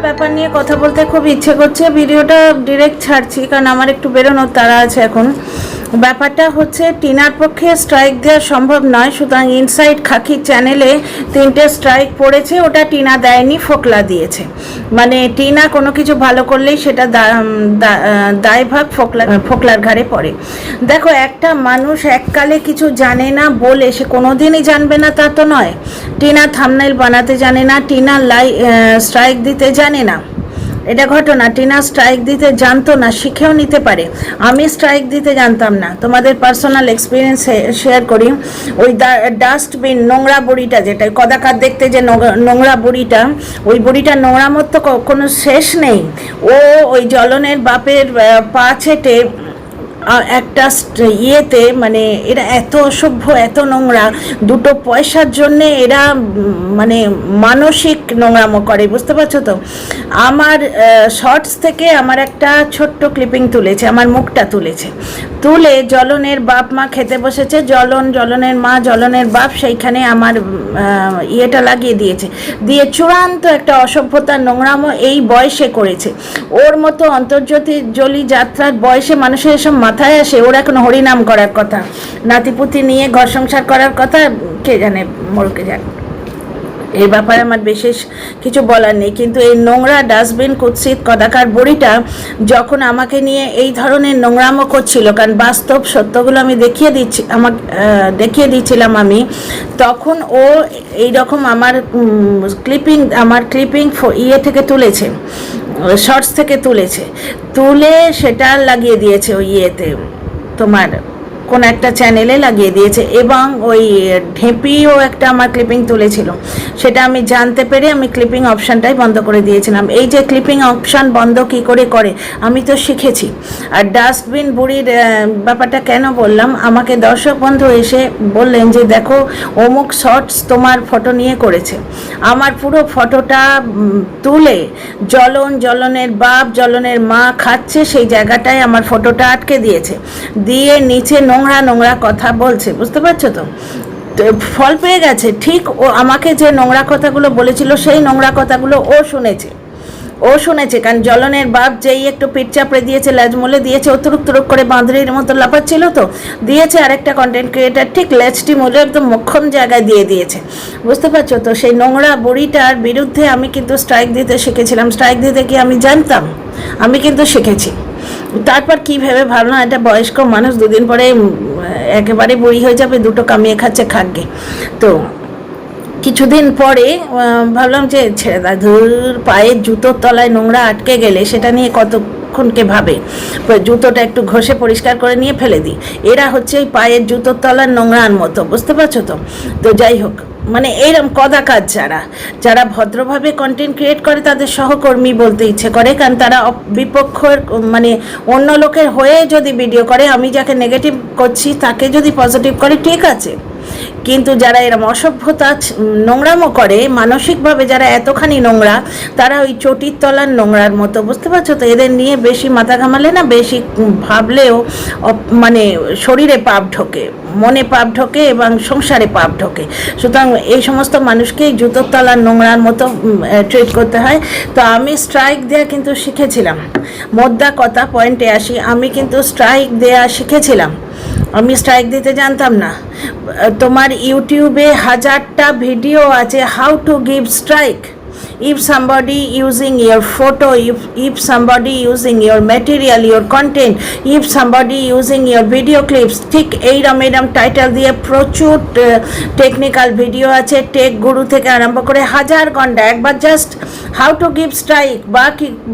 ব্যাপার নিয়ে কথা বলতে খুব ইচ্ছে করছে। ভিডিওটা ডিরেক্ট ছাড়ছি কারণ আমার একটু বেরোনোর তাড়া আছে এখন। ব্যাপারটা হচ্ছে টিনার পক্ষে স্ট্রাইক দেওয়া সম্ভব নয়, সুতরাং ইনসাইড খাকি চ্যানেলে 3টে স্ট্রাইক পড়েছে, ওটা টিনা দেয়নি, ফোকলা দিয়েছে। মানে টিনা কোনো কিছু ভালো করলেই সেটা দায়ভাগ ফোকলার ঘাড়ে পড়ে। দেখো, একটা মানুষ এককালে কিছু জানে না বলে সে কোনোদিনই জানবে না তা তো নয়। টিনা থাম্বনেল বানাতে জানে না, টিনা স্ট্রাইক দিতে জানে না, এটা ঘটনা। টিনা স্ট্রাইক দিতে জানতো না, শিখেও নিতে পারে। আমি স্ট্রাইক দিতে জানতাম না। তোমাদের পার্সোনাল এক্সপিরিয়েন্স শেয়ার করি। ওই ডাস্টবিন, নোংরা বড়িটা, যেটা কদাকার দেখতে যে নোংরা বড়িটা, ওই বড়িটার নোংরা মতো কোনো শেষ নেই। ও ওই জ্বলনের বাপের পা ছেটে একটা ইয়েতে, মানে এরা এত অসভ্য, এত নোংরা, 2টো পয়সার জন্যে এরা মানে মানসিক নোংরামো করে, বুঝতে পারছো তো। আমার শর্টস থেকে আমার একটা ছোট্ট ক্লিপিং তুলেছে, আমার মুখটা তুলে জ্বলনের বাপ মা খেতে বসেছে, জ্বলনের মা, জ্বলনের বাপ সেইখানে আমার ইয়েটা লাগিয়ে দিয়েছে, দিয়ে চূড়ান্ত একটা অসভ্যতার নোংরামো এই বয়সে করেছে। ওর মতো অন্তর্জলি যাত্রার বয়সে মানুষের এসব মাথায় আসে? ওর এখন হরিনাম করার কথা, নাতিপুতি নিয়ে ঘর সংসার করার কথা, কে জানে মোরকে যাক। এই ব্যাপারে আমার বিশেষ কিছু বলার নেই, কিন্তু এই নোংরা ডাস্টবিন কুৎসিত কদাকার বড়িটা যখন আমাকে নিয়ে এই ধরনের নোংরামো করছিল, কারণ বাস্তব সত্যগুলো আমি দেখিয়ে দিচ্ছিলাম আমি, তখন ও এইরকম আমার ক্লিপিং ইয়ে থেকে তুলেছে, শর্টস থেকে তুলে সেটা লাগিয়ে দিয়েছে ওই ইয়েতে, তোমার কোন একটা চ্যানেলে লাগিয়ে দিয়েছে। এবং ওই ঢেঁপিও একটা আমার ক্লিপিং তুলেছিল, সেটা আমি জানতে পেরে আমি ক্লিপিং অপশানটাই বন্ধ করে দিয়েছিলাম। এই যে ক্লিপিং অপশান বন্ধ কি করে আমি তো শিখেছি। আর ডাস্টবিন বুড়ির ব্যাপারটা কেন বললাম, আমাকে দর্শক বন্ধু এসে বললেন যে দেখো অমুক শর্টস তোমার ফটো নিয়ে করেছে। আমার পুরো ফটোটা তুলে জ্বলনের বাপ, জ্বলনের মা খাচ্ছে সেই জায়গাটায় আমার ফটোটা আটকে দিয়েছে, দিয়ে নিচে নোংরা কথা বলছে, বুঝতে পারছো তো। ফল পেয়ে গেছে ঠিক। ও আমাকে যে নোংরা কথাগুলো বলেছিল সেই নোংরা কথাগুলো ও শুনেছে, কারণ জ্বলনের বাপ যেই একটু পিঠ চাপড়ে দিয়েছে, লেজমলে দিয়েছে, ও তুরুক করে বাঁদরির মতো লাফাচ্ছিল তো, দিয়েছে। আরেকটা কন্টেন্ট ক্রিয়েটার ঠিক লেজটি মলে একদম মোক্ষম জায়গায় দিয়েছে, বুঝতে পারছো তো। সেই নোংরা বুড়িটার বিরুদ্ধে আমি কিন্তু স্ট্রাইক দিতে শিখেছিলাম। স্ট্রাইক দিতে কি আমি জানতাম? আমি কিন্তু শিখেছি। তারপর কি ভেবে ভাবলাম এটা বয়স্ক মানুষ, 2 দিন পরে একেবারে বুড়ি হয়ে যাবে, 2টো কামিয়ে খাচ্ছে, খাকগে। তো কিছুদিন পরে ভাবলাম যে ছেড়ে দা, ধুর, পায়ের জুতোর তলায় নোংরা আটকে গেলে সেটা নিয়ে কতক্ষণকে ভাবে, জুতোটা একটু ঘষে পরিষ্কার করে নিয়ে ফেলে দিই। এরা হচ্ছে ওই পায়ের জুতোর তলার নোংরার মতো, বুঝতে পারছো তো। তো যাই হোক, মানে এইরকম কদাকার যারা ভদ্রভাবে কন্টেন্ট ক্রিয়েট করে তাদের সহকর্মী বলতে ইচ্ছে করে, কারণ তারা বিপক্ষের মানে অন্য লোকের হয়ে যদি ভিডিও করে, আমি যাকে নেগেটিভ করছি তাকে যদি পজিটিভ করে ঠিক আছে, কিন্তু যারা এরকম অসভ্যতা নোংরামো করে মানসিকভাবে, যারা এতখানি নোংরা, তারা ওই চটির তলার নোংরার মতো, বুঝতে পারছো তো। এদের নিয়ে বেশি মাথা ঘামালে না, বেশি ভাবলেও মানে শরীরে পাপ ঢোকে, মনে পাপ ঢোকে এবং সংসারে পাপ ঢোকে। সুতরাং এই সমস্ত মানুষকে জুতোর তলার নোংরার মতো ট্রিট করতে হয়। তো আমি স্ট্রাইক দেওয়া কিন্তু শিখেছিলাম। মোদ্দা কথা, পয়েন্টে আসি, আমি কিন্তু স্ট্রাইক দেওয়া শিখেছিলাম। আমি স্ট্রাইক দিতে জানতাম না। তোমার ইউটিউবে 1000টা ভিডিও আছে how to give strike. If somebody using your photo, if somebody using your material, your content, if somebody using your video clips, ঠিক এইরম টাইটেল দিয়ে প্রচুর টেকনিক্যাল ভিডিও আছে, টেক গুরু থেকে আরম্ভ করে 1000 ঘন্টা। একবার just how to give strike বা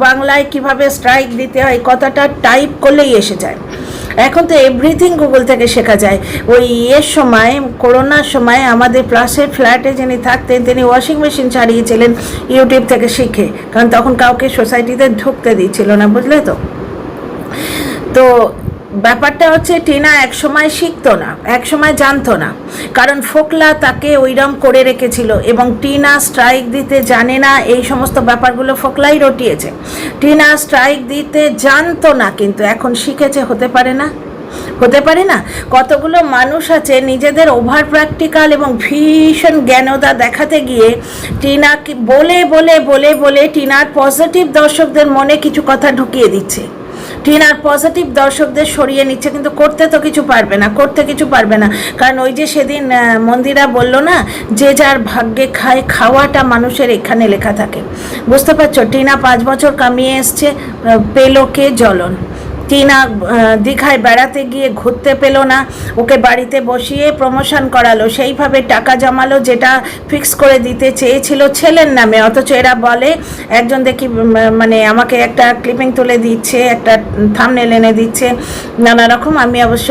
বাংলায় কিভাবে স্ট্রাইক দিতে হয় কথাটা টাইপ করলেই এসে যায়। এখন তো এভরিথিং গুগল থেকে শেখা যায়। ওই সময়, করোনার সময় আমাদের প্লাসের ফ্ল্যাটে যিনি থাকতেন তিনি ওয়াশিং মেশিন চালিয়েছিলেন ইউটিউব থেকে শিখে, কারণ তখন কাউকে সোসাইটিতে ঢুকতে দিচ্ছিল না, বুঝলে তো। তো ব্যাপারটা হচ্ছে টিনা একসময় শিখতো না, একসময় জানতো না, কারণ ফোকলা তাকে ওইরকম করে রেখেছিল। এবং টিনা স্ট্রাইক দিতে জানে না, এই সমস্ত ব্যাপারগুলো ফোকলাই রটিয়েছে। টিনা স্ট্রাইক দিতে জানতো না, কিন্তু এখন শিখেছে, হতে পারে না? হতে পারে না? কতগুলো মানুষ আছে নিজেদের ওভার প্র্যাকটিক্যাল এবং ভীষণ জ্ঞানদা দেখাতে গিয়ে টিনাকে বলে বলে বলে বলে টিনার পজিটিভ দর্শকদের মনে কিছু কথা ঢুকিয়ে দিচ্ছে, টিনার পজিটিভ দর্শকদের সরিয়ে নিচ্ছে, কিন্তু করতে তো কিছু পারবে না, করতে কিছু পারবে না। কারণ ওই যে সেদিন মন্দিরা বলল না, যে যার ভাগ্যে খায়, খাওয়াটা মানুষের এখানে লেখা থাকে। বুঝতে পারছো? টিনা 5 বছর কামিয়ে এসছে, পেল কে? জ্বলন। টিনা দীঘায় বেড়াতে গিয়ে ঘুরতে পেল না, ওকে বাড়িতে বসিয়ে প্রমোশন করালো, সেইভাবে টাকা জমালো যেটা ফিক্স করে দিতে চেয়েছিল ছেলের নামে। অথচ এরা বলে, একজন দেখি মানে আমাকে একটা ক্লিপিং তুলে দিচ্ছে, একটা থাম্বনেল এনে দিচ্ছে নানা রকম, আমি অবশ্য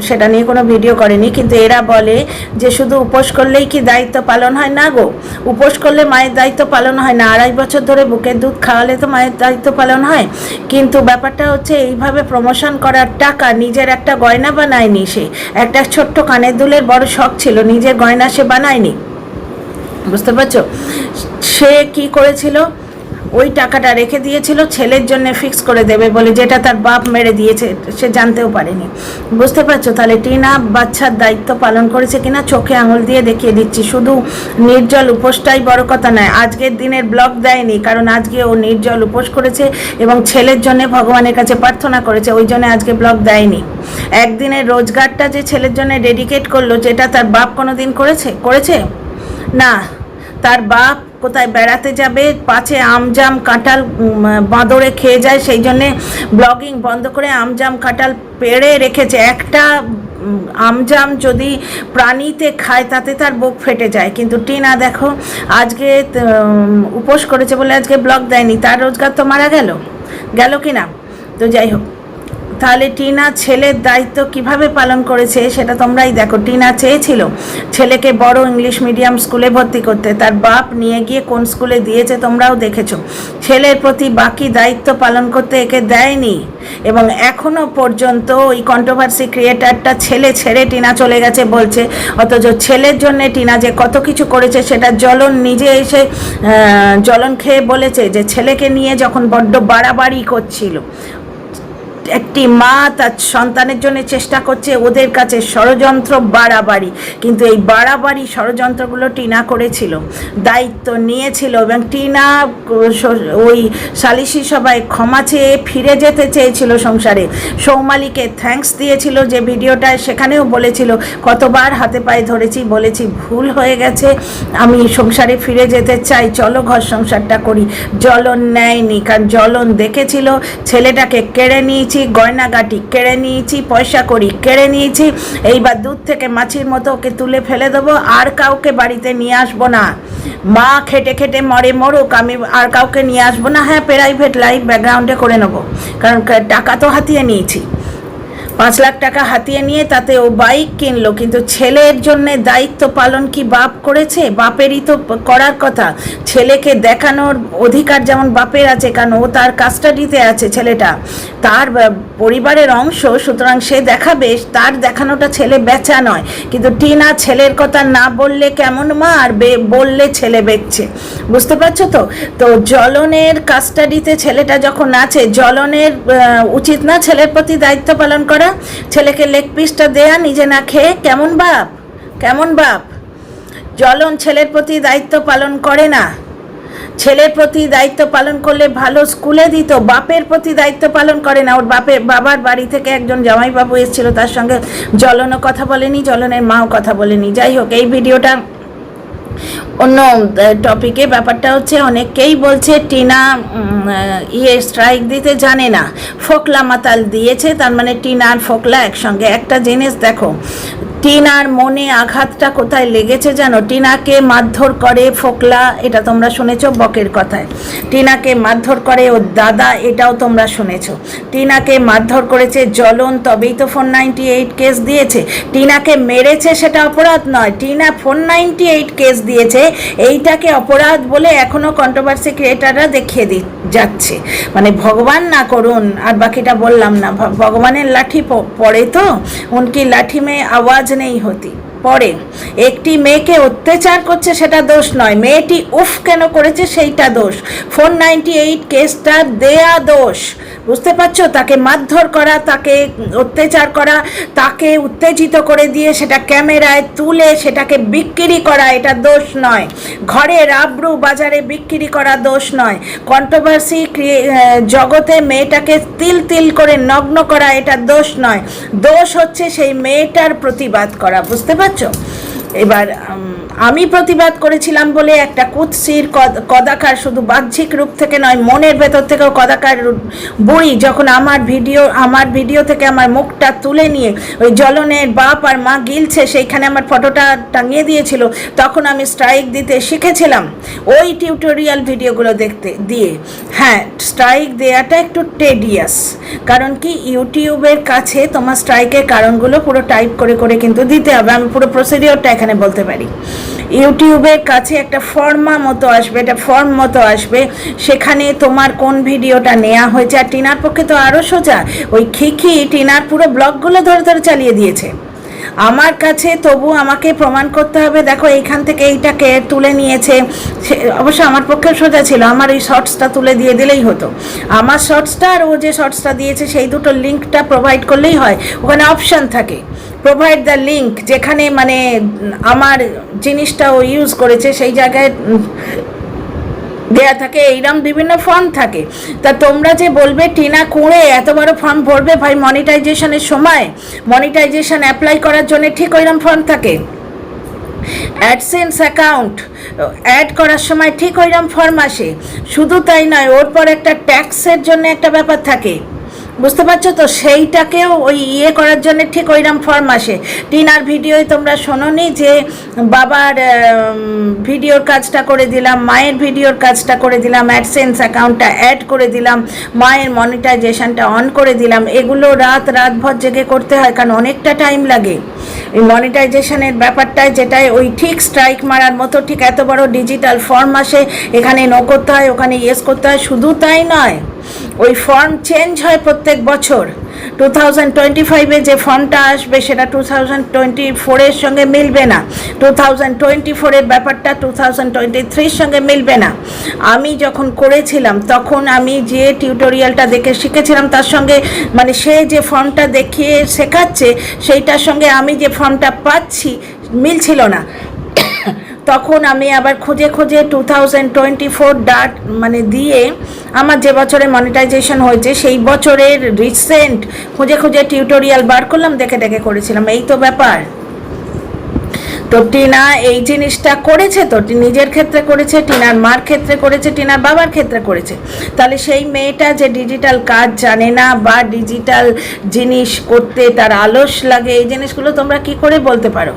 সেটা নিয়ে কোনো ভিডিও করিনি, কিন্তু এরা বলে যে শুধু উপোস করলেই কি দায়িত্ব পালন হয়? না গো, উপোস করলে মায়ের দায়িত্ব পালন হয় না, 2.5 বছর ধরে বুকের দুধ খাওয়ালে তো মায়ের দায়িত্ব পালন হয়। কিন্তু ব্যাপারটা হচ্ছে এইভাবে প্রমোশন করার টাকা, নিজের একটা গয়না বানায়নি সে, একটা ছোট্ট কানের দুলের বড় শখ ছিল, নিজের গয়না সে বানায়নি। বুঝতে পারছো? সে কি করেছিল? ওই টাকাটা রেখে দিয়েছিল ছেলের জন্য ফিক্স করে দেবে বলে, যেটা তার বাপ মেরে দিয়েছে, সে জানতেও পারেনি। বুঝতে পারছো? তাহলে টিনা বাচ্চার দায়িত্ব পালন করেছে কিনা চোখে আঙুল দিয়ে দেখিয়ে দিচ্ছি। শুধু নির্জল উপোসটাই বড় কথা নয়, আজকের দিনের ব্লগ দেয়নি, কারণ আজকে ও নির্জল উপোস করেছে এবং ছেলের জন্য ভগবানের কাছে প্রার্থনা করেছে, ওই জন্য আজকে ব্লগ দেয়নি। একদিনের রোজগারটা যে ছেলের জন্য ডেডিকেট করলো, যেটা তার বাপ কোনো দিন করেছে না। তার বাপ কোথায় বেড়াতে যাবে, পাছে আমজাম কাঁঠাল বাঁদরে খেয়ে যায়, সেই জন্যে ব্লগিং বন্ধ করে আমজাম কাঁঠাল পেড়ে রেখেছে। একটা আমজাম যদি প্রাণীতে খায় তাতে তার বুক ফেটে যায়। কিন্তু টিনা দেখো, আজকে উপোস করেছে বলে আজকে ব্লগ দেয়নি, তার রোজগার তো মারা গেল কি না? তো যাই হোক, তাহলে টিনা ছেলের দায়িত্ব কিভাবে পালন করেছে সেটা তোমরাই দেখো। টিনা চেয়েছিল ছেলেকে বড় ইংলিশ মিডিয়াম স্কুলে ভর্তি করতে, তার বাপ নিয়ে গিয়ে কোন স্কুলে দিয়েছে তোমরাও দেখেছো। ছেলের প্রতি বাকি দায়িত্ব পালন করতে একে দেয়নি, এবং এখনো পর্যন্ত ওই কন্ট্রোভার্সি ক্রিয়েটারটা ছেলে ছেড়ে টিনা চলে গেছে বলছে, অথচ ছেলের জন্য টিনা যে কত কিছু করেছে সেটা জ্বলন নিজে এসে জ্বলন খেয়ে বলেছে, যে ছেলেকে নিয়ে যখন বড্ড বাড়াবাড়ি করছিল, একটি মা তার সন্তানের জন্য চেষ্টা করছে, ওদের কাছে ষড়যন্ত্র বাড়াবাড়ি, কিন্তু এই বাড়াবাড়ি ষড়যন্ত্রগুলো টিনা করেছিল, দায়িত্ব নিয়েছিল, এবং টিনা ওই সালিশি সভায় ক্ষমা চেয়ে ফিরে যেতে চেয়েছিল সংসারে। সৌমালিকে থ্যাঙ্কস দিয়েছিল যে ভিডিওটায়, সেখানেও বলেছিল কতবার হাতে পায়ে ধরেছি, বলেছি ভুল হয়ে গেছে, আমি সংসারে ফিরে যেতে চাই, চলো ঘর সংসারটা করি। জ্বলন নেয়নি, কারণ জ্বলন দেখেছিল ছেলেটাকে কেড়ে নিয়েছি, গয়নাগাটি কেড়ে নিয়েছি, পয়সা করি কেড়ে নিয়েছি, এইবার দুধ থেকে মাছির মতো ওকে তুলে ফেলে দেবো, আর কাউকে বাড়িতে নিয়ে আসবো না। মা খেটে খেটে মরে মরুক, আমি আর কাউকে নিয়ে আসবো না। হ্যাঁ, প্রাইভেট লাইফ ব্যাকগ্রাউন্ডে করে নেবো, কারণ টাকা তো হাতিয়ে নিয়েছি, 5 লাখ টাকা হাতিয়ে নিয়ে তাতে ও বাইক কিনলো, কিন্তু ছেলের জন্যে দায়িত্ব পালন কি বাপ করেছে? বাপেরই তো করার কথা। ছেলেকে দেখানোর অধিকার যেমন বাপের আছে, কারণ ও তার কাস্টাডিতে আছে, ছেলেটা তার পরিবারের অংশ, সুতরাং সে দেখাবে, তার দেখানোটা ছেলে বেচা নয়। কিন্তু টিনা ছেলের কথা না বললে কেমন মা, আর বললে ছেলে বেচছে। বুঝতে পারছো তো? তো জ্বলনের কাস্টাডিতে ছেলেটা যখন আছে, জ্বলনের উচিত না ছেলের প্রতি দায়িত্ব পালন করা? ছেলেকে লেগ পিসটা দেয়া নিজে না খেয়ে? কেমন বাপ, কেমন বাপ? জ্বলন ছেলের প্রতি দায়িত্ব পালন করে না। ছেলের প্রতি দায়িত্ব পালন করলে ভালো স্কুলে দিত, বাপের প্রতি দায়িত্ব পালন করে না। ওর বাবার বাড়ি থেকে একজন জামাইবাবু এসেছিল, তার সঙ্গে জ্বলনও কথা বলেনি, জ্বলনের মাও কথা বলেনি। যাই হোক, এই ভিডিওটা অন্য টপিকে। ব্যাপারটা হচ্ছে, অনেকেই বলছে টিনা স্ট্রাইক দিতে জানে না, ফোকলা মাতাল দিয়েছে, তার মানে টিনা আর ফোকলা একসঙ্গে। একটা জিনিস দেখো, টিনার মনে আঘাতটা কোথায় লেগেছে জানো? টিনাকে মারধর করে ফোকলা, এটা তোমরা শুনেছো বকের কথায়। টিনাকে মারধর করে ওর দাদা, এটাও তোমরা শুনেছো। টিনাকে মারধর করেছে জ্বলন, তবেই তো 498 কেস দিয়েছে। টিনাকে মেরেছে সেটা অপরাধ নয়, টিনা 498 কেস দিয়েছে, এইটাকে অপরাধ বলে এখনো কন্ট্রোভার্সি ক্রিয়েটাররা দেখিয়ে যাচ্ছে। মানে ভগবান না করুন, আর বাকিটা বললাম না, ভগবানের লাঠি পড়ে তো, উনকি লাঠি মে আওয়াজ নেই হতি, পরে একটি মেয়েকে অত্যাচার করছে সেটা দোষ নয়, মেয়েটি উফ কেন করেছে সেইটা দোষ। 498 কেসটা দেয়া দোষ। বুঝতে পারছো? তাকে মারধর করা, তাকে অত্যাচার করা, তাকে উত্তেজিত করে দিয়ে সেটা ক্যামেরায় তুলে সেটাকে বিক্রি করা, এটা দোষ নয়। ঘরের আব্রু বাজারে বিক্রি করা দোষ নয়। কন্ট্রোভার্সি জগতে মেয়েটাকে তিল তিল করে নগ্ন করা, এটা দোষ নয়। দোষ হচ্ছে সেই মেয়েটার প্রতিবাদ করা, বুঝতে পারছো? এবার আমি প্রতিবাদ করেছিলাম বলে একটা কুৎসির কদাকার, শুধু বাহ্যিক রূপ থেকে নয় মনের ভেতর থেকেও কদাকার বুড়ি যখন আমার ভিডিও থেকে আমার মুখটা তুলে নিয়ে ওই জ্বলনের বাপ আর মা গিলছে সেইখানে আমার ফটোটা টাঙিয়ে দিয়েছিল, তখন আমি স্ট্রাইক দিতে শিখেছিলাম ওই টিউটোরিয়াল ভিডিওগুলো দিয়ে। হ্যাঁ, স্ট্রাইক দেওয়াটা একটু টেডিয়াস, কারণ কি ইউটিউবের কাছে তোমার স্ট্রাইকের কারণগুলো পুরো টাইপ করে করে কিন্তু দিতে হবে। আমি পুরো প্রসিডিওরটা এখানে বলতে পারি। ইউটিউবের কাছে একটা ফর্মা মতো আসবে, এটা ফর্ম মতো আসবে, সেখানে তোমার কোন ভিডিওটা নেওয়া হয়েছে। আর টিনার পক্ষে তো আরও সোজা, ওই খিখি টিনার পুরো ব্লগগুলো ধরে ধরে চালিয়ে দিয়েছে। আমার কাছে তবু আমাকে প্রমাণ করতে হবে, দেখো এইখান থেকে এইটাকে তুলে নিয়েছে। অবশ্য আমার পক্ষে সোজা ছিল, আমার এই শর্টসটা তুলে দিয়ে দিলেই হতো। আমার শর্টসটা আর ও যে শর্টসটা দিয়েছে সেই দুটো লিঙ্কটা প্রোভাইড করলেই হয়। ওখানে অপশান থাকে প্রোভাইড দ্য লিঙ্ক, যেখানে মানে আমার জিনিসটা ও ইউজ করেছে সেই জায়গায় দেয়া থাকে, এইরকম বিভিন্ন ফর্ম থাকে। তা তোমরা যে বলবে টিনা কুঁড়ে এত বড় ফর্ম ভরবে, ভাই মনিটাইজেশনের সময় মনিটাইজেশন অ্যাপ্লাই করার জন্য ঠিক ওইরকম ফর্ম থাকে। অ্যাডসেন্স অ্যাকাউন্ট অ্যাড করার সময় ঠিক ওইরকম ফর্ম আসে। শুধু তাই নয়, ওর পর একটা ট্যাক্সের জন্য একটা ব্যাপার থাকে, বুঝতে পারছো তো? সেইটাকেও ওই করার জন্য ঠিক ওইরকম ফর্ম আসে। টিনার ভিডিওয় তোমরা শোনোনি যে বাবার ভিডিওর কাজটা করে দিলাম, মায়ের ভিডিওর কাজটা করে দিলাম, অ্যাডসেন্স অ্যাকাউন্টটা অ্যাড করে দিলাম, মায়ের মনিটাইজেশনটা অন করে দিলাম। এগুলো রাতভর জেগে করতে হয়, কারণ অনেকটা টাইম লাগে এই মনিটাইজেশনের ব্যাপারটায়, যেটায় ওই ঠিক স্ট্রাইক মারার মতো ঠিক এত বড় ডিজিটাল ফর্ম আসে, এখানে নো করতে হয়, ওখানে ইয়েস করতে হয়। শুধু তাই নয়, ওই ফর্ম চেঞ্জ হয় প্রত্যেক বছর। 2025-এ যে ফর্মটা আসবে সেটা 2024-এর সঙ্গে মিলবে না, 2024-এর ব্যাপারটা 2023-এর সঙ্গে মিলবে না। আমি যখন করেছিলাম তখন আমি যে টিউটোরিয়ালটা দেখে শিখেছিলাম তার সঙ্গে মানে সে যে ফর্মটা দেখিয়ে শেখাচ্ছে সেইটার সঙ্গে আমি যে ফর্মটা পাচ্ছি মিলছিল না। তখন আমি আবার খুঁজে 2024 ডাট মানে দিয়ে আমার যে বছরে মনিটাইজেশন হয়েছে সেই বছরের রিসেন্ট খুঁজে টিউটোরিয়াল বার করলাম, দেখে করেছিলাম। এই তো ব্যাপার। তো টিনা এই জিনিসটা করেছে, তো নিজের ক্ষেত্রে করেছে, টিনার মার ক্ষেত্রে করেছে, টিনার বাবার ক্ষেত্রে করেছে। তাহলে সেই মেয়েটা যে ডিজিটাল কাজ জানে না বা ডিজিটাল জিনিস করতে তার আলস লাগে, এই জিনিসগুলো তোমরা কি করে বলতে পারো?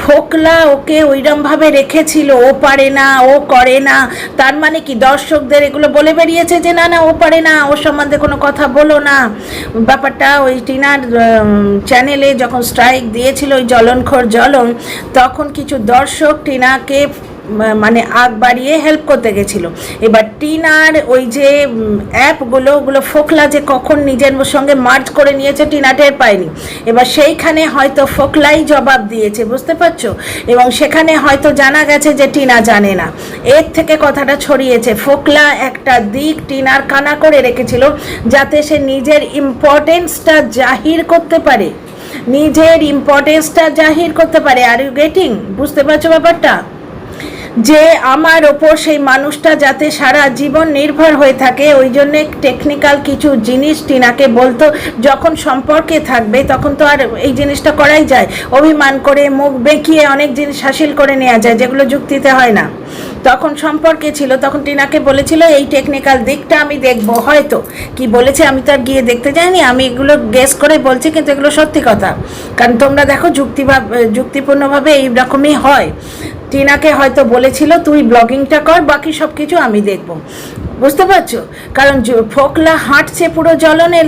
ফোকলা ওকে ওইরমভাবে রেখেছিল, ও পারে না, ও করে না, তার মানে কি দর্শকদের এগুলো বলে বেরিয়েছে যে না ও পারে না, ওর সম্বন্ধে কোনো কথা বলো না। ব্যাপারটা ওই টিনার চ্যানেলে যখন স্ট্রাইক দিয়েছিল ওই জ্বলনখোর জ্বলন, তখন কিছু দর্শক টিনাকে মানে আগ বাড়িয়ে হেল্প করতে গেছিলো। এবার টিনার ওই যে অ্যাপগুলো ওগুলো ফোকলা যে কখন নিজের সঙ্গে মার্জ করে নিয়েছে টিনা টের পায়নি। এবার সেইখানে হয়তো ফোকলাই জবাব দিয়েছে, বুঝতে পারছো? এবং সেখানে হয়তো জানা গেছে যে টিনা জানে না, এর থেকে কথাটা ছড়িয়েছে। ফোকলা একটা দিক টিনার কানা করে রেখেছিল যাতে সে নিজের ইম্পর্টেন্সটা জাহির করতে পারে, নিজের ইম্পর্টেন্সটা জাহির করতে পারে। Are you getting? বুঝতে পারছো ব্যাপারটা? যে আমার ওপর সেই মানুষটা যাতে সারা জীবন নির্ভর হয়ে থাকে, ওই জন্যে টেকনিক্যাল কিছু জিনিস টিনাকে বলতো। যখন সম্পর্কে থাকবে তখন তো আর এই জিনিসটা করাই যায়, অভিমান করে মুখ বেঁকিয়ে অনেক জিনিস হাসিল করে নেওয়া যায় যেগুলো যুক্তিতে হয় না। তখন সম্পর্কে ছিল, তখন টিনাকে বলেছিল এই টেকনিক্যাল দিকটা আমি দেখবো। হয়তো কি বলেছে আমি তো আর গিয়ে দেখতে যাইনি, আমি এগুলো গেস করে বলছি, কিন্তু এগুলো সত্যি কথা। কারণ তোমরা দেখো যুক্তিপূর্ণভাবে এইরকমই হয়। টিনাকে হয়তো বলেছিল তুই ব্লগিংটা কর, বাকি সব কিছু আমি দেখব, বুঝতে পারছো? কারণ ফোকলা হাঁটছে পুরো জ্বলনের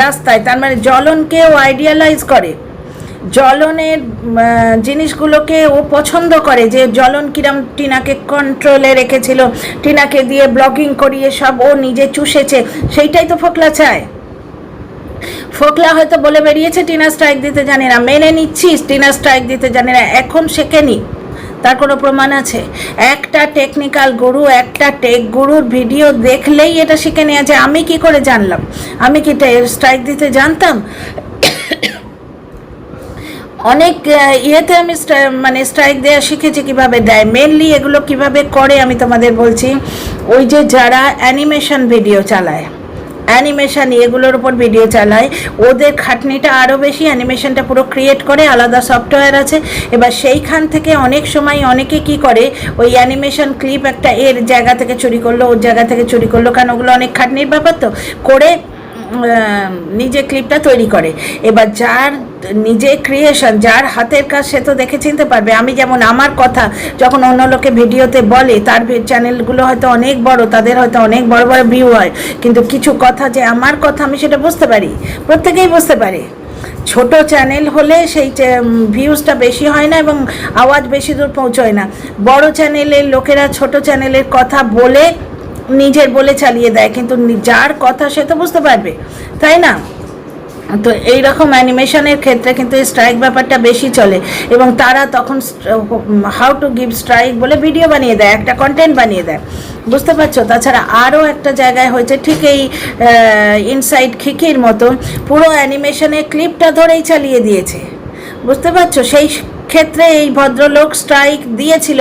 রাস্তায়, তার মানে জ্বলনকেও আইডিয়ালাইজ করে, জ্বলনের জিনিসগুলোকে ও পছন্দ করে, যে জ্বলন কিরম টিনাকে কন্ট্রোলে রেখেছিল, টিনাকে দিয়ে ব্লগিং করিয়ে সব ও নিজে চুষেছে, সেইটাই তো ফোকলা চায়। ফোকলা হয়তো বলে বেরিয়েছে টিনা স্ট্রাইক দিতে জানে না, মেনে নিচ্ছিস টিনা স্ট্রাইক দিতে জানে না, এখন শেখেনি, তার কোনো প্রমাণ আছে? একটা টেকনিক্যাল গুরু, একটা টেক গুরুর ভিডিও দেখলেই এটা শিখে নেওয়া যায়। আমি কি করে জানলাম? আমি কি স্ট্রাইক দিতে জানতাম? অনেক ইয়েতে আমি মানে স্ট্রাইক দেওয়া শিখেছি কীভাবে দেয়। মেনলি এগুলো কিভাবে করে আমি তোমাদের বলছি। ওই যে যারা অ্যানিমেশন ভিডিও চালায়, অ্যানিমেশন এগুলোর উপর ভিডিও চালায়, ওদের খাটনিটা আরও বেশি। অ্যানিমেশনটা পুরো ক্রিয়েট করে, আলাদা সফটওয়্যার আছে। এবার সেইখান থেকে অনেক সময় অনেকে কি করে, ওই অ্যানিমেশন ক্লিপ একটা এর জায়গা থেকে চুরি করলো, ওর জায়গা থেকে চুরি করলো, কারণ ওগুলো অনেক খাটনির ব্যাপার, তো করে নিজে ক্লিপটা তৈরি করে। এবার যার নিজে ক্রিয়েশন, যার হাতের কাজ, সে তো দেখে চিনতে পারবে। আমি যেমন আমার কথা যখন অন্য লোকে ভিডিওতে বলে, তার চ্যানেলগুলো হয়তো অনেক বড়, তাদের হয়তো অনেক বড় বড় ভিউ হয়, কিন্তু কিছু কথা যে আমার কথা, আমি সেটা বুঝতে পারি, প্রত্যেকেই বুঝতে পারে। ছোট চ্যানেল হলে সেই ভিউজটা বেশি হয় না এবং আওয়াজ বেশি দূর পৌঁছয় না। বড় চ্যানেলের লোকেরা ছোট চ্যানেলের কথা বলে নিজের বলে চালিয়ে দেয়, কিন্তু যার কথা সে তো বুঝতে পারবে, তাই না? তো এইরকম অ্যানিমেশনের ক্ষেত্রে কিন্তু এই স্ট্রাইক ব্যাপারটা বেশি চলে, এবং তারা তখন হাউ টু গিভ স্ট্রাইক বলে ভিডিও বানিয়ে দেয়, একটা কন্টেন্ট বানিয়ে দেয়, বুঝতে পারছো? তাছাড়া আরও একটা জায়গায় হয়েছে ঠিক এই ইনসাইড খিকির মতো, পুরো অ্যানিমেশনের ক্লিপটা ধরেই চালিয়ে দিয়েছে, বুঝতে পারছো? সেই ক্ষেত্রে এই ভদ্রলোক স্ট্রাইক দিয়েছিল,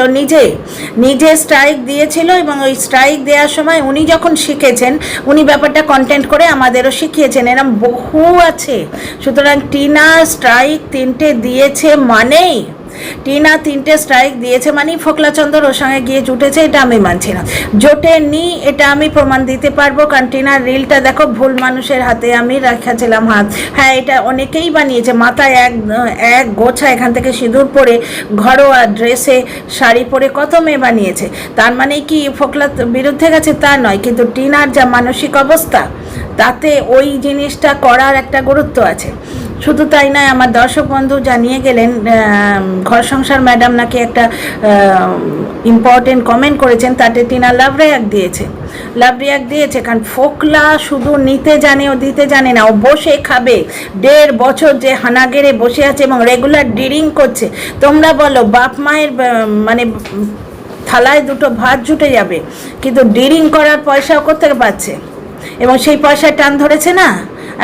নিজে স্ট্রাইক দিয়েছিল, এবং ওই স্ট্রাইক দেওয়ার সময় উনি যখন শিখেছেন, উনি ব্যাপারটা কন্টেন্ট করে আমাদেরও শিখিয়েছেন। এরম বহু আছে। সুতরাং টিনা স্ট্রাইক 3টে দিয়েছে মানেই, টিনা 3টে স্ট্রাইক দিয়েছে মানেই ফোকলাচন্দর ওর সঙ্গে গিয়ে জুটেছে, এটা আমি মানছি না। জোটেনি এটা আমি প্রমাণ দিতে পারবো, কারণ টিনার রিলটা দেখো, ভুল মানুষের হাতে আমি রাখাছিলাম হাত। হ্যাঁ, এটা অনেকেই বানিয়েছে, মাথায় এক গোছা এখান থেকে সিঁদুর পরে, ঘরোয়া ড্রেসে শাড়ি পরে কত মেয়ে বানিয়েছে। তার মানে কি ফোকলা বিরুদ্ধে গেছে? তা নয়, কিন্তু টিনার যা মানসিক অবস্থা, তাতে ওই জিনিসটা করার একটা গুরুত্ব আছে। শুধু তাই নয়, আমার দর্শক বন্ধু জানিয়ে গেলেন, ঘর সংসার ম্যাডাম নাকি একটা ইম্পর্টেন্ট কমেন্ট করেছেন, তাতে টিনা লাভ রিয়াক্ট দিয়েছে। কারণ ফোকলা শুধু নিতে জানে, ও দিতে জানে না। ও বসে খাবে, 1.5 বছর যে হানাগেরে বসে আছে এবং রেগুলার ডিরিং করছে। তোমরা বলো, বাপ মায়ের মানে থালায় 2টো ভাত জুটে যাবে, কিন্তু ডিরিং করার পয়সাও কোত্থেকে পাচ্ছে, এবং সেই পয়সায় টান ধরেছে না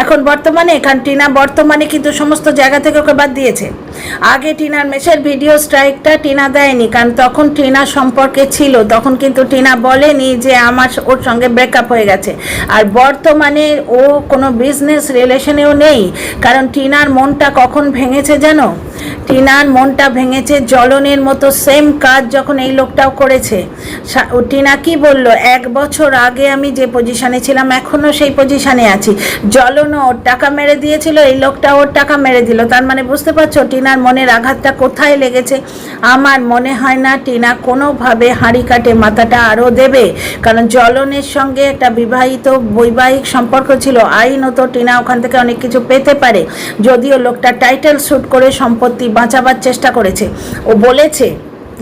এখন বর্তমানে। কারণ টিনা বর্তমানে কিন্তু সমস্ত জায়গা থেকে ওকে বাদ দিয়েছে। আগে টিনার মেসের ভিডিও স্ট্রাইকটা টিনা দেয়নি, কারণ তখন টিনা সম্পর্কে ছিল, তখন কিন্তু টিনা বলেনি যে আমার ওর সঙ্গে ব্রেকআপ হয়ে গেছে। আর বর্তমানে ও কোনো বিজনেস রিলেশনেও নেই, কারণ টিনার মনটা কখন ভেঙেছে জানো? টিনার মনটা ভেঙেছে জ্বলনের মতো সেম কাজ যখন এই লোকটাও করেছে। টিনা কি বলল, 1 বছর আগে আমি যে পজিশনে ছিলাম এখনও সেই পজিশনে আছি। জ্বলনও ওর টাকা মেরে দিয়েছিল, এই লোকটা ওর টাকা মেরে দিল। তার মানে বুঝতে পারছো টিনার মনের আঘাতটা কোথায় লেগেছে? আমার মনে হয় না টিনা কোনোভাবে হাঁড়ি কাটে মাথাটা আরও দেবে, কারণ জ্বলনের সঙ্গে একটা বৈবাহিক সম্পর্ক ছিল। আইনত টিনা ওখান থেকে অনেক কিছু পেতে পারে, যদিও লোকটা টাইটেল শ্যুট করে সম্পত্তি বাঁচাবার চেষ্টা করেছে।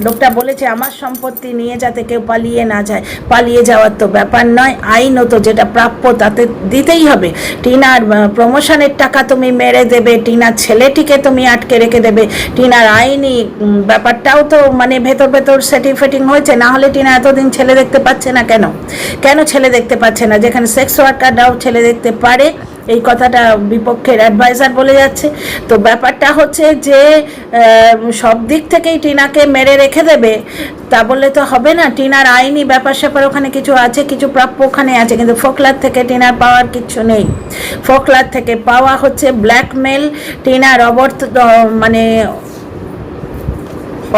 লোকটা বলেছে আমার সম্পত্তি নিয়ে যাতে কেউ পালিয়ে না যায়। পালিয়ে যাওয়ার তো ব্যাপার নয়, আইনত যেটা প্রাপ্য তাতে দিতেই হবে। টিনার প্রমোশনের টাকা তুমি মেরে দেবে, টিনার ছেলেটিকে তুমি আটকে রেখে দেবে, টিনার আইনি ব্যাপারটাও তো মানে ভেতর সেটিং হয়েছে। না হলে টিনা এতদিন ছেলে দেখতে পাচ্ছে না কেন ছেলে দেখতে পাচ্ছে না? যেখানে সেক্স ওয়ার্কাররাও ছেলে দেখতে পারে, এই কথাটা বিপক্ষের অ্যাডভাইজার বলে যাচ্ছে। তো ব্যাপারটা হচ্ছে যে সব দিক থেকেই টিনাকে মেরে রেখে দেবে, তা বললে তো হবে না। টিনার আইনি ব্যাপার স্যাপার ওখানে কিছু আছে, কিছু প্রাপ্য ওখানে আছে, কিন্তু ফোকলার থেকে টিনার পাওয়ার কিচ্ছু নেই। ফোকলার থেকে পাওয়া হচ্ছে ব্ল্যাকমেল। টিনার মানে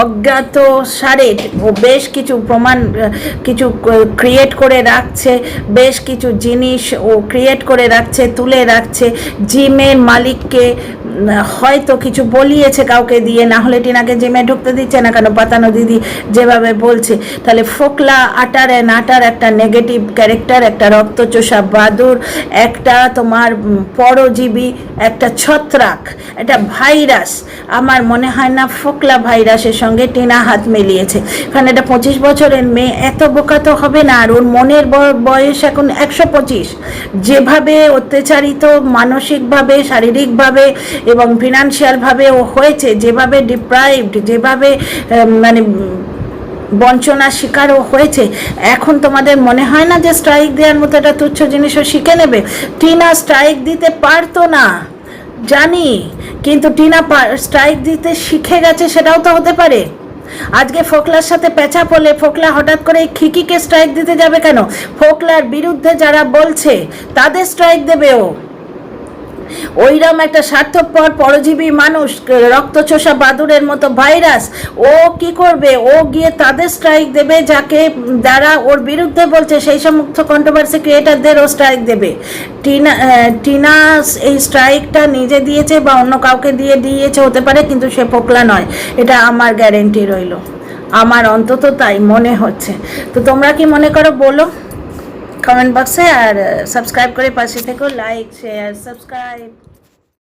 অজ্ঞাত সারের ও বেশ কিছু প্রমাণ কিছু ক্রিয়েট করে রাখছে, বেশ কিছু জিনিস ও ক্রিয়েট করে রাখছে, তুলে রাখছে। জিমের মালিককে হয়তো কিছু বলিয়েছে কাউকে দিয়ে, না হলে টিনাকে জিমে ঢুকতে দিচ্ছে না কেন? পাতানো দিদি যেভাবে বলছে। তাহলে ফোকলা আটার একটা নেগেটিভ ক্যারেক্টার, একটা রক্তচোষা বাদুর, একটা তোমার পরজীবী, একটা ছত্রাক, একটা ভাইরাস। আমার মনে হয় না ফোকলা ভাইরাসের সঙ্গে টিনা হাত মিলিয়েছে। কারণ এটা 25 বছরের মেয়ে, এত বোকা তো হবে না। আর ওর মনের বয়স এখন 125। যেভাবে অত্যাচারিত মানসিকভাবে, শারীরিকভাবে এবং ফিনান্সিয়ালভাবে ও হয়েছে, যেভাবে ডিপ্রাইভড, যেভাবে মানে বঞ্চনার শিকারও হয়েছে, এখন তোমাদের মনে হয় না যে স্ট্রাইক দেওয়ার মতো একটা তুচ্ছ জিনিসও শিখে নেবে? টিনা স্ট্রাইক দিতে পারতো না জানি, কিন্তু টিনা স্ট্রাইক দিতে শিখে গেছে, সেটাও তো হতে পারে। আজকে ফোকলার সাথে পেঁচা পড়লে ফোকলা হঠাৎ করে এই খিকিকে স্ট্রাইক দিতে যাবে কেন? ফোকলার বিরুদ্ধে যারা বলছে তাদের স্ট্রাইক দেবে ও। ওইরকম একটা স্বার্থপর পরজীবী মানুষ, রক্তচোষা বাদুড়ের মতো ভাইরাস, ও কি করবে? ও গিয়ে তাদের স্ট্রাইক দেবে যারা ওর বিরুদ্ধে বলছে, সেই সমস্ত কন্ট্রোভার্সি ক্রিয়েটারদের ও স্ট্রাইক দেবে। টিনা এই স্ট্রাইকটা নিজে দিয়েছে বা অন্য কাউকে দিয়েছে হতে পারে, কিন্তু সে ফোকলা নয়, এটা আমার গ্যারেন্টি রইল, আমার অন্তত তাই মনে হচ্ছে। তো তোমরা কি মনে করো বলো কমেন্ট বক্সে, আর সাবস্ক্রাইব করে পাশে থেকো, লাইক শেয়ার সাবস্ক্রাইব।